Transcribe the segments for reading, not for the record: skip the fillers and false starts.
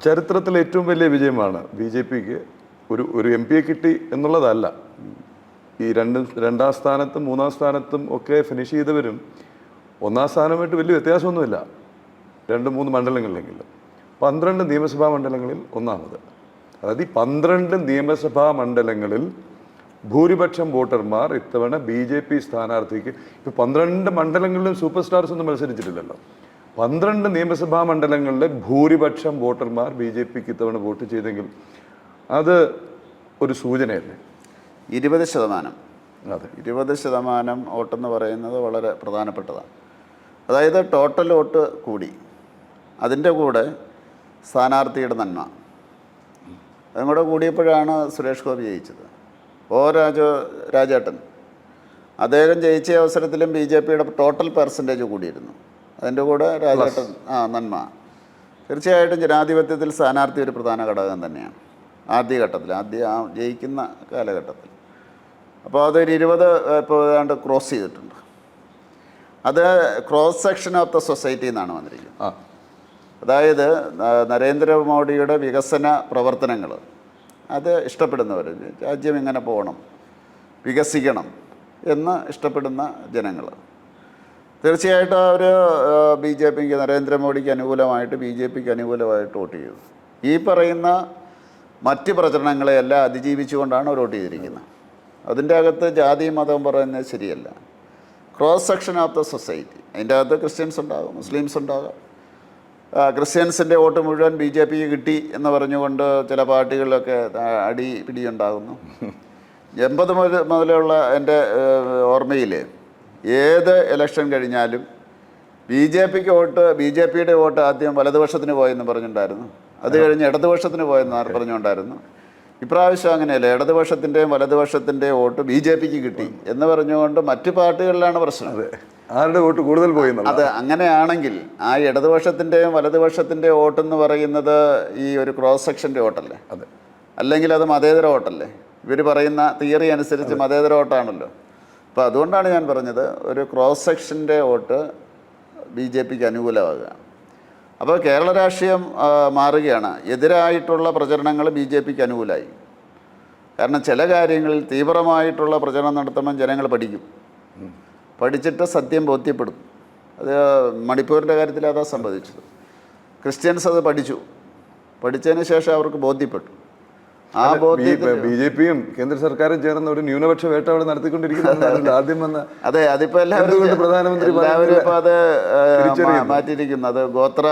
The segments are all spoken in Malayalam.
ചരിത്രത്തിലെ ഏറ്റവും വലിയ വിജയമാണ് ബി ജെ പിക്ക്. ഒരു എം പിയെ കിട്ടി എന്നുള്ളതല്ല. ഈ രണ്ടാം സ്ഥാനത്തും മൂന്നാം സ്ഥാനത്തും ഒക്കെ ഫിനിഷ് ചെയ്തവരും ഒന്നാം സ്ഥാനമായിട്ട് വലിയ വ്യത്യാസമൊന്നുമില്ല. 2-3 മണ്ഡലങ്ങളിലെങ്കിലും 12 നിയമസഭാ മണ്ഡലങ്ങളിൽ ഒന്നാമത്. അതായത് ഈ 12 നിയമസഭാ മണ്ഡലങ്ങളിൽ ഭൂരിപക്ഷം വോട്ടർമാർ ഇത്തവണ ബി ജെ പി സ്ഥാനാർത്ഥിക്ക്. ഇപ്പോൾ 12 മണ്ഡലങ്ങളിലും സൂപ്പർ സ്റ്റാർസ് ഒന്നും മത്സരിച്ചിട്ടില്ലല്ലോ. 12 നിയമസഭാ മണ്ഡലങ്ങളിലെ ഭൂരിപക്ഷം വോട്ടർമാർ ബി ജെ പിക്ക് ഇത്തവണ വോട്ട് ചെയ്തെങ്കിൽ അത് ഒരു സൂചനയല്ലേ? 20%. അതെ, 20% വോട്ടെന്ന് പറയുന്നത് വളരെ പ്രധാനപ്പെട്ടതാണ്. അതായത് ടോട്ടൽ വോട്ട് കൂടി, അതിൻ്റെ കൂടെ സ്ഥാനാർത്ഥിയുടെ നന്മ അതും കൂടെ കൂടിയപ്പോഴാണ് സുരേഷ് ഗോപി ജയിച്ചത്. രാജേട്ടൻ അദ്ദേഹം ജയിച്ച അവസരത്തിലും ബി ജെ പിയുടെ ടോട്ടൽ പെർസെൻറ്റേജ് കൂടിയിരുന്നു. അതിൻ്റെ കൂടെ രാജേട്ടൻ നന്മ. തീർച്ചയായിട്ടും ജനാധിപത്യത്തിൽ സ്ഥാനാർത്ഥി ഒരു പ്രധാന ഘടകം തന്നെയാണ് ആദ്യഘട്ടത്തിൽ, ജയിക്കുന്ന കാലഘട്ടത്തിൽ. അപ്പോൾ അതൊരു 20 ഇപ്പോൾ ഏതാണ്ട് ക്രോസ് ചെയ്തിട്ടുണ്ട്. അത് cross section of the society എന്നാണ് വന്നിരിക്കുന്നത്. അതായത് നരേന്ദ്രമോദിയുടെ വികസന പ്രവർത്തനങ്ങൾ അത് ഇഷ്ടപ്പെടുന്നവർ, രാജ്യം ഇങ്ങനെ പോകണം, വികസിക്കണം എന്ന് ഇഷ്ടപ്പെടുന്ന ജനങ്ങൾ തീർച്ചയായിട്ടും അവർ ബി ജെ പിക്ക്, നരേന്ദ്രമോദിക്ക് അനുകൂലമായിട്ട് ബി ജെ പിക്ക് അനുകൂലമായിട്ട് വോട്ട് ചെയ്തു. ഈ പറയുന്ന മറ്റ് പ്രചരണങ്ങളെയെല്ലാം അതിജീവിച്ചുകൊണ്ടാണ് അവർ വോട്ട് ചെയ്തിരിക്കുന്നത്. അതിൻ്റെ അകത്ത് ജാതിയും മതവും പറയുന്നത് ശരിയല്ല. Cross section of the society, അതിൻ്റെ അകത്ത് ക്രിസ്ത്യൻസ് ഉണ്ടാകും, മുസ്ലിംസ് ഉണ്ടാകാം. ക്രിസ്ത്യൻസിൻ്റെ വോട്ട് മുഴുവൻ ബി ജെ പിക്ക് കിട്ടി എന്ന് പറഞ്ഞുകൊണ്ട് ചില പാർട്ടികളിലൊക്കെ പിടിയുണ്ടാകുന്നു. 80 മുതലുള്ള എൻ്റെ ഓർമ്മയിൽ ഏത് ഇലക്ഷൻ കഴിഞ്ഞാലും ബി ജെ പിയുടെ വോട്ട് ആദ്യം വലതുപക്ഷത്തിന് പോയെന്ന് പറഞ്ഞിട്ടുണ്ടായിരുന്നു, അത് കഴിഞ്ഞ് ഇടതുപക്ഷത്തിന് പോയെന്ന് പറഞ്ഞുകൊണ്ടായിരുന്നു. ഇപ്രാവശ്യം അങ്ങനെയല്ല, ഇടതുപക്ഷത്തിൻ്റെയും വലതുപക്ഷത്തിൻ്റെയും വോട്ട് ബി ജെ പിക്ക് കിട്ടി എന്ന് പറഞ്ഞുകൊണ്ട് മറ്റ് പാർട്ടികളിലാണ് പ്രശ്നം. ആരുടെ വോട്ട് കൂടുതൽ പോയി? അത് അങ്ങനെയാണെങ്കിൽ ആ ഇടതുപക്ഷത്തിൻ്റെയും വലതുപക്ഷത്തിൻ്റെയും വോട്ടെന്ന് പറയുന്നത് ഈ ഒരു ക്രോസ് സെക്ഷൻ്റെ വോട്ടല്ലേ? അതെ. അല്ലെങ്കിൽ അത് മതേതര വോട്ടല്ലേ? ഇവർ പറയുന്ന തിയറി അനുസരിച്ച് മതേതര വോട്ടാണല്ലോ. അപ്പോൾ അതുകൊണ്ടാണ് ഞാൻ പറഞ്ഞത് ഒരു ക്രോസ് സെക്ഷൻ്റെ വോട്ട് ബി ജെ പിക്ക് അനുകൂലമാകുക. അപ്പോൾ കേരള രാഷ്ട്രീയം മാറുകയാണ്. എതിരായിട്ടുള്ള പ്രചരണങ്ങൾ ബി ജെ പിക്ക് അനുകൂലമായി. കാരണം ചില കാര്യങ്ങളിൽ തീവ്രമായിട്ടുള്ള പ്രചരണം നടത്തുമ്പം ജനങ്ങൾ പഠിച്ചിട്ട് സത്യം ബോധ്യപ്പെടും. അത് മണിപ്പൂരിൻ്റെ കാര്യത്തിൽ അതാ സംഭവിച്ചത്. ക്രിസ്ത്യൻസ് അത് പഠിച്ചതിന് ശേഷം അവർക്ക് ബോധ്യപ്പെട്ടു. ആ ബി ജെ പിയും കേന്ദ്ര സർക്കാരും ചേർന്ന ഒരു ന്യൂനപക്ഷ വേട്ട അവിടെ നടത്തിക്കൊണ്ടിരിക്കുന്നത് ആദ്യം വന്ന. അതെ, അതിപ്പോൾ എല്ലാവരും ഇപ്പോൾ അത് മാറ്റിയിരിക്കുന്നു. അത് ഗോത്ര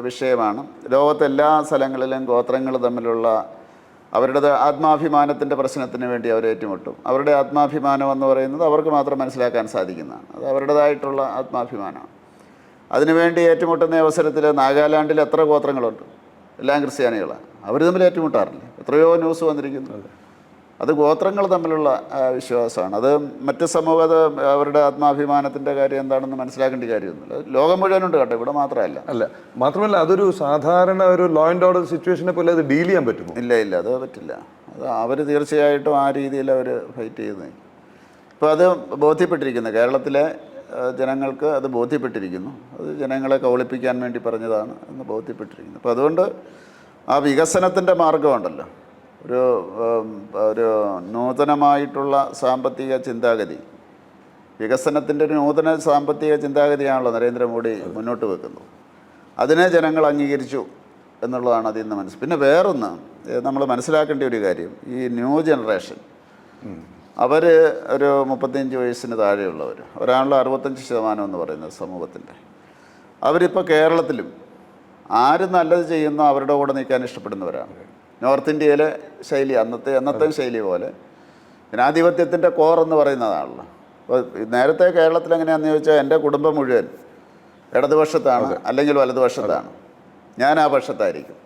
വിഷയമാണ്. ലോകത്തെ എല്ലാ സ്ഥലങ്ങളിലും ഗോത്രങ്ങൾ തമ്മിലുള്ള അവരുടെ ആത്മാഭിമാനത്തിൻ്റെ പ്രശ്നത്തിന് വേണ്ടി അവർ ഏറ്റുമുട്ടും. അവരുടെ ആത്മാഭിമാനം എന്ന് പറയുന്നത് അവർക്ക് മാത്രം മനസ്സിലാക്കാൻ സാധിക്കുന്നതാണ്. അത് അവരുടേതായിട്ടുള്ള ആത്മാഭിമാനമാണ്. അതിനുവേണ്ടി ഏറ്റുമുട്ടുന്ന അവസരത്തിൽ നാഗാലാൻഡിൽ എത്ര ഗോത്രങ്ങളുണ്ട്? എല്ലാം ക്രിസ്ത്യാനികളാണ്. അവർ തമ്മിൽ ഏറ്റുമുട്ടാറില്ല. എത്രയോ ന്യൂസ് വന്നിരിക്കുന്നു. അത് ഗോത്രങ്ങൾ തമ്മിലുള്ള വിശ്വാസമാണ്. അത് മറ്റ് സമൂഹത അവരുടെ ആത്മാഭിമാനത്തിൻ്റെ കാര്യം എന്താണെന്ന് മനസ്സിലാക്കേണ്ട കാര്യമൊന്നുമില്ല. ലോകം മുഴുവനുണ്ട് കേട്ടോ, ഇവിടെ മാത്രമല്ല അതൊരു സാധാരണ ഒരു ലോ ആൻഡ് ഓർഡർ സിറ്റുവേഷനെ പോലെ അത് ഡീൽ ചെയ്യാൻ പറ്റുമോ? ഇല്ല, അത് പറ്റില്ല. അത് അവർ തീർച്ചയായിട്ടും ആ രീതിയിൽ അവർ ഫൈറ്റ് ചെയ്യുന്നത്. ഇപ്പോൾ അത് ബോധ്യപ്പെട്ടിരിക്കുന്നു, കേരളത്തിലെ ജനങ്ങൾക്ക് അത് ബോധ്യപ്പെട്ടിരിക്കുന്നു. അത് ജനങ്ങളെ കബളിപ്പിക്കാൻ വേണ്ടി പറഞ്ഞതാണ് എന്ന് ബോധ്യപ്പെട്ടിരിക്കുന്നു. അപ്പോൾ അതുകൊണ്ട് ആ വികസനത്തിൻ്റെ മാർഗമുണ്ടല്ലോ, ഒരു നൂതനമായിട്ടുള്ള സാമ്പത്തിക ചിന്താഗതി, വികസനത്തിൻ്റെ ഒരു നൂതന സാമ്പത്തിക ചിന്താഗതിയാണല്ലോ നരേന്ദ്രമോദി മുന്നോട്ട് വെക്കുന്നത്. അതിനെ ജനങ്ങൾ അംഗീകരിച്ചു എന്നുള്ളതാണ് അതിൽ നിന്ന് പിന്നെ വേറൊന്ന് നമ്മൾ മനസ്സിലാക്കേണ്ട ഒരു കാര്യം, ഈ ന്യൂ ജനറേഷൻ അവർ ഒരു 35 വയസ്സിന് താഴെയുള്ളവർ, ഒരാളുടെ 65% എന്ന് പറയുന്നത് സമൂഹത്തിൻ്റെ, അവരിപ്പോൾ കേരളത്തിലും ആര് നല്ലത് ചെയ്യുന്നോ അവരുടെ കൂടെ നിൽക്കാൻ ഇഷ്ടപ്പെടുന്നവരാണ്. നോർത്ത് ഇന്ത്യയിലെ ശൈലി അന്നത്തെ ശൈലി പോലെ ജനാധിപത്യത്തിൻ്റെ കോർ എന്ന് പറയുന്നതാണല്ലോ. അപ്പോൾ നേരത്തെ കേരളത്തിൽ എങ്ങനെയാണെന്ന് ചോദിച്ചാൽ എൻ്റെ കുടുംബം മുഴുവൻ ഇടതുപക്ഷത്താണ് അല്ലെങ്കിൽ വലതുപക്ഷത്താണ്, ഞാൻ ആ പക്ഷത്തായിരിക്കും.